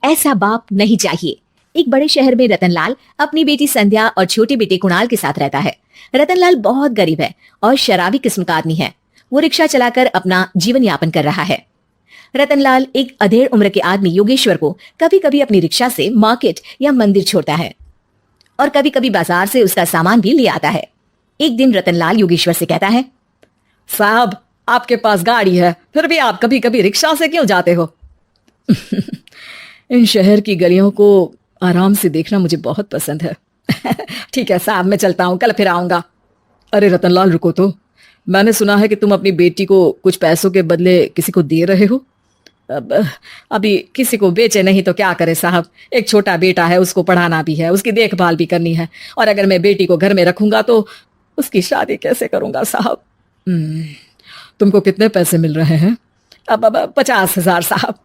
ऐसा बाप नहीं चाहिए। एक बड़े शहर में रतनलाल अपनी बेटी संध्या और छोटे बेटे कुणाल के साथ रहता है। रतनलाल बहुत गरीब है और शराबी किस्म का आदमी है। वो रिक्शा चलाकर अपना जीवन यापन कर रहा है। रतनलाल एक अधेड़ उम्र के आदमी योगेश्वर को कभी कभी अपनी रिक्शा से मार्केट या मंदिर छोड़ता है और कभी कभी बाजार से उसका सामान भी ले आता है। एक दिन रतनलाल योगेश्वर से कहता है, साहब आपके पास गाड़ी है, फिर भी आप कभी कभी रिक्शा से क्यों जाते हो? इन शहर की गलियों को आराम से देखना मुझे बहुत पसंद है। ठीक है साहब, मैं चलता हूँ, कल फिर आऊंगा। अरे रतनलाल रुको तो, मैंने सुना है कि तुम अपनी बेटी को कुछ पैसों के बदले किसी को दे रहे हो। अभी किसी को बेचे नहीं तो क्या करे साहब, एक छोटा बेटा है, उसको पढ़ाना भी है, उसकी देखभाल भी करनी है, और अगर मैं बेटी को घर में रखूंगा तो उसकी शादी कैसे करूंगा साहब। तुमको कितने पैसे मिल रहे हैं? अब 50,000 साहब।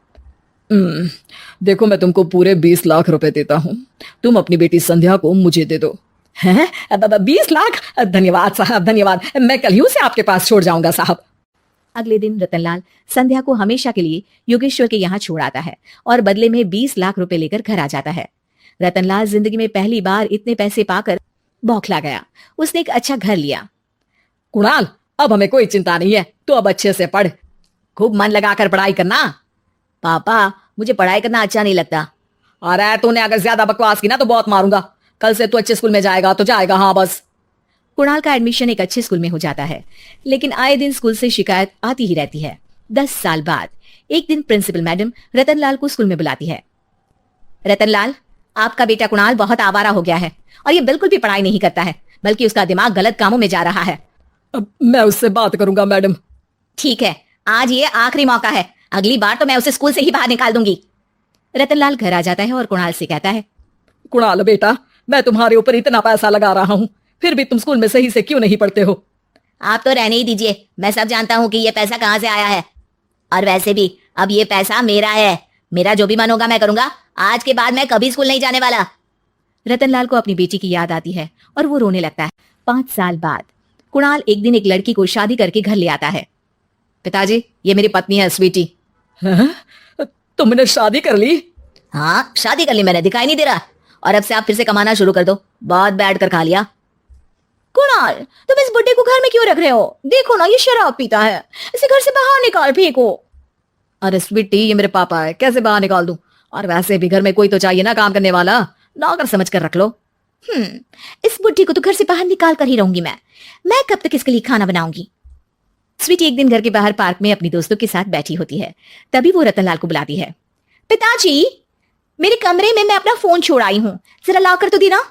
देखो मैं तुमको पूरे 20 लाख रुपए देता हूँ, तुम अपनी बेटी संध्या को मुझे दे दो। हैं? 20 लाख? धन्यवाद साहब, धन्यवाद, मैं कल ही उसे आपके पास छोड़ जाऊंगा साहब। अगले दिन रतनलाल संध्या को हमेशा के लिए योगेश्वर के यहाँ छोड़ आता है और बदले में 20 लाख रुपए लेकर घर आ जाता है। रतनलाल जिंदगी में पहली बार इतने पैसे पाकर बौखला गया। उसने एक अच्छा घर लिया। कुणाल, अब हमें कोई चिंता नहीं है, तू अब अच्छे से पढ़, खूब मन लगाकर पढ़ाई करना। पापा मुझे पढ़ाई करना अच्छा नहीं लगता। अरे तूने अगर ज्यादा बकवास की ना तो बहुत मारूंगा। कल से तू अच्छे स्कूल में जाएगा तो जाएगा, हाँ बस। कुणाल का एडमिशन एक अच्छे स्कूल में हो जाता है, लेकिन आए दिन स्कूल से शिकायत आती ही रहती है। 10 साल बाद एक दिन प्रिंसिपल मैडम रतनलाल को स्कूल में बुलाती है। रतनलाल, आपका बेटा कुणाल बहुत आवारा हो गया है और ये बिल्कुल भी पढ़ाई नहीं करता है, बल्कि उसका दिमाग गलत कामों में जा रहा है। अब मैं उससे बात करूंगा मैडम। ठीक है, आज ये आखिरी मौका है, अगली बार तो मैं उसे स्कूल से ही बाहर निकाल दूंगी। रतनलाल घर आ जाता है और कुणाल से कहता है, कुणाल बेटा, मैं तुम्हारे ऊपर इतना पैसा लगा रहा हूँ, फिर भी तुम स्कूल में सही से क्यों नहीं पढ़ते हो? आप तो रहने ही दीजिए, मैं सब जानता हूँ कि ये पैसा कहाँ से आया है, और वैसे भी अब ये पैसा मेरा है, मेरा जो भी मन होगा मैं करूंगा। आज के बाद मैं कभी स्कूल नहीं जाने वाला। रतनलाल को अपनी बेटी की याद आती है और वो रोने लगता है। 5 साल बाद कुणाल एक दिन एक लड़की को शादी करके घर ले आता है। पिताजी, ये मेरी पत्नी है स्वीटी। तुमने शादी कर ली? हाँ शादी कर ली मैंने, दिखाई नहीं दे रहा? और अब से आप फिर से कमाना शुरू कर दो, बहुत बैठ कर खा लिया। कुणाल, तुम इस बुड्ढे को घर में क्यों रख रहे हो? देखो ना ये शराब पीता है, इसे घर से बाहर निकाल फेंको। अरे स्वीटी, ये मेरे पापा है, कैसे बाहर निकाल दूं? और वैसे भी घर में कोई तो चाहिए ना काम करने वाला, नौकर समझ कर रख लो। इस बुड्ढी को तो घर से बाहर निकाल कर ही रहूंगी मैं कब तक इसके लिए खाना बनाऊंगी? स्वीटी एक दिन घर के बाहर पार्क में अपनी दोस्तों के साथ बैठी होती है। तभी वो रतनलाल को बुलाती है। पिताजी, मेरे कमरे में मैं अपना फोन छोड़ आई हूँ, जरा ला कर तो देना।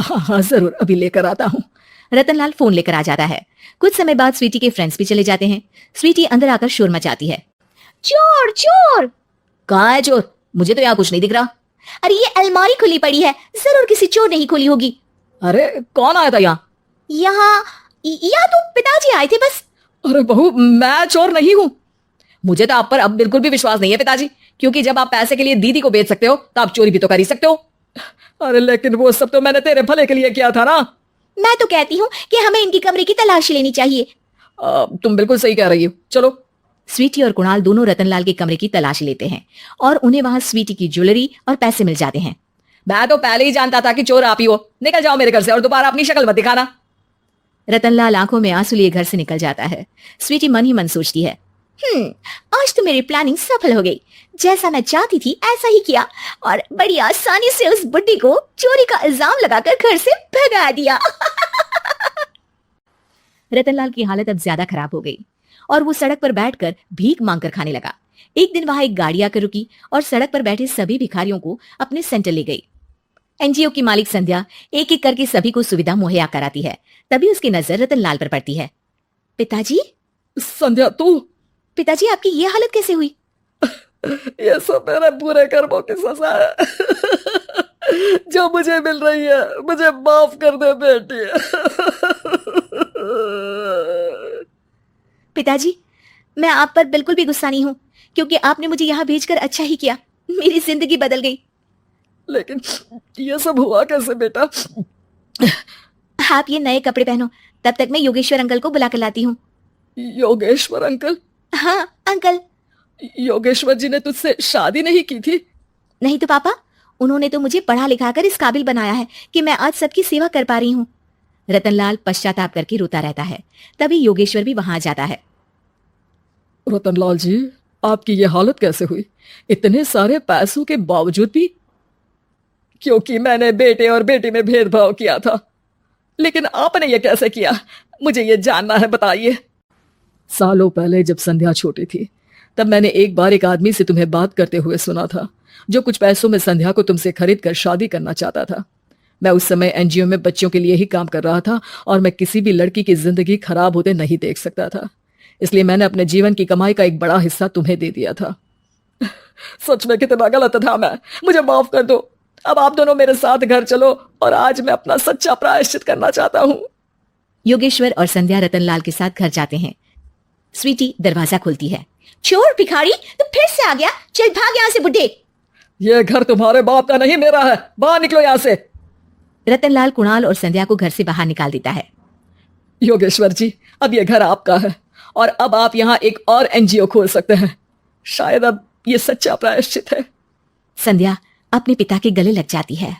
हाँ जरूर, अभी लेकर आता हूँ। रतनलाल फोन लेकर आ जाता है। कुछ समय बाद स्वीटी के फ्रेंड्स भी चले जाते हैं। स्वीटी अंदर आकर शोर मचाती है, चोर चोर। कहाँ है चोर? मुझे तो यहाँ कुछ नहीं दिख रहा। अरे ये अलमारी खुली पड़ी है, जरूर किसी चोर ने ही खोली होगी। अरे कौन आया था यहाँ? यहाँ तो पिताजी आए थे बस। अरे बहू, मैं चोर नहीं हूँ। मुझे तो आप पर अब बिल्कुल भी विश्वास नहीं है पिताजी, क्योंकि जब आप पैसे के लिए दीदी को बेच सकते हो तो आप चोरी भी तो कर ही सकते हो। अरे लेकिन वो सब तो मैंने तेरे भले के लिए किया था ना। मैं तो कहती हूँ कि हमें इनकी कमरे की तलाशी लेनी चाहिए। तुम बिल्कुल सही कह रही हो, चलो। स्वीटी और कुणाल दोनों रतनलाल के कमरे की तलाशी लेते हैं और उन्हें वहां स्वीटी की ज्वेलरी और पैसे मिल जाते हैं। मैं तो पहले ही जानता था कि चोर आप ही हो, निकल जाओ मेरे घर से और दोबारा अपनी शक्ल मत दिखाना। रतनलाल आंखों में आंसू लिए घर से निकल जाता है। स्वीटी मन ही मन सोचती है, आज तो मेरी प्लानिंग सफल हो गई, जैसा मैं चाहती थी ऐसा ही किया और बड़ी आसानी से उस बुड्ढी को चोरी का इल्जाम लगाकर घर से भगा दिया। रतनलाल की हालत अब ज्यादा खराब हो गई और वो सड़क पर बैठकर भीख मांगकर खाने लगा। एक दिन वहां एक गाड़ी आकर रुकी और सड़क पर बैठे सभी भिखारियों को अपने सेंटर ले गई। एनजीओ की मालिक संध्या एक एक करके सभी को सुविधा मुहैया कराती है। तभी उसकी नजर रतनलाल पर पड़ती है। पिताजी। संध्या तू? पिताजी, आपकी ये हालत कैसे हुई? ये सब मेरे बुरे कर्मों की सजा है जो मुझे मिल रही है, मुझे माफ कर दे बेटी। पिताजी, मैं आप पर बिल्कुल भी गुस्सा नहीं हूँ, क्योंकि आपने मुझे यहाँ भेजकर अच्छा ही किया, मेरी जिंदगी बदल गई। लेकिन ये सब हुआ कैसे बेटा? आप ये नए कपड़े पहनो, तब तक मैं योगेश्वर अंकल को बुला कर लाती हूँ। योगेश्वर अंकल? हाँ अंकल। योगेश्वर जी ने तुझसे शादी नहीं की थी? नहीं तो पापा, उन्होंने तो मुझे पढ़ा लिखा कर इस काबिल बनाया है कि मैं आज सबकी सेवा कर पा रही हूँ। रतनलाल पश्चाताप करके रोता रहता है। तभी योगेश्वर भी वहां आ जाता है। रतनलाल जी, आपकी ये हालत कैसे हुई, इतने सारे पैसों के बावजूद भी? क्योंकि मैंने बेटे और बेटी में भेदभाव किया था। लेकिन आपने ये कैसे किया, मुझे ये जानना है, बताइए। सालों पहले जब संध्या छोटी थी, तब मैंने एक बार एक आदमी से तुम्हें बात करते हुए सुना था, जो कुछ पैसों में संध्या को तुमसे खरीद कर शादी करना चाहता था। मैं उस समय एनजीओ में बच्चों के लिए ही काम कर रहा था और मैं किसी भी लड़की की जिंदगी खराब होते नहीं देख सकता था। इसलिए मैंने अपने जीवन की कमाई का एक बड़ा हिस्सा तुम्हें दे दिया था। सच में कितना गलत था मैं, मुझे माफ कर दो। अब आप दोनों मेरे साथ घर चलो और आज मैं अपना सच्चा प्रायश्चित करना चाहता हूँ। योगेश्वर और संध्या रतनलाल के साथ घर जाते हैं। स्वीटी दरवाजा खोलती है। चोर भिखारी, तू फिर से आ गया? चल भाग यहाँ से बुड्ढे। ये घर तुम्हारे बाप का नहीं, मेरा है। बाहर निकलो यहाँ से। रतनलाल कुणाल और संध्या को घर से बाहर निकाल देता है। योगेश्वर जी, अब ये घर आपका है और अब आप यहाँ एक और एनजीओ खोल सकते हैं। शायद अब ये सच्चा प्रायश्चित है। संध्या अपने पिता के गले लग जाती है।